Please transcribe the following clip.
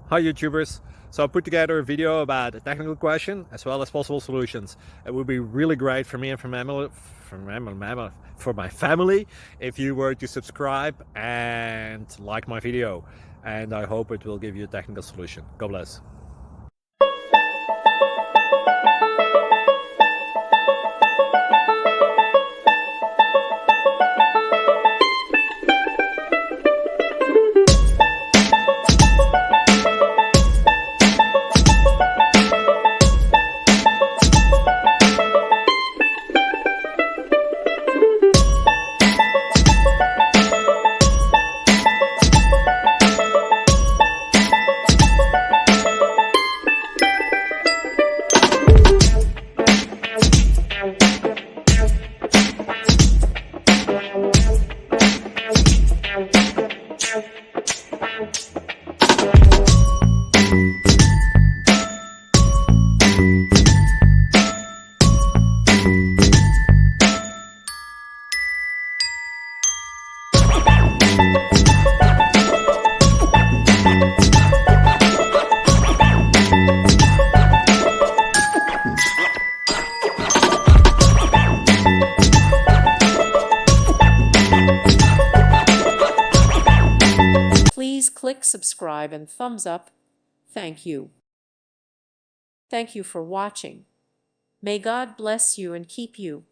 Hi YouTubers! So I put together a video about a technical question as well as possible solutions. It would be really great for me and for my family if you were to subscribe and like my video. And I hope it will give you a technical solution. God bless. Please click subscribe and thumbs up. Thank you. Thank you for watching. May God bless you and keep you.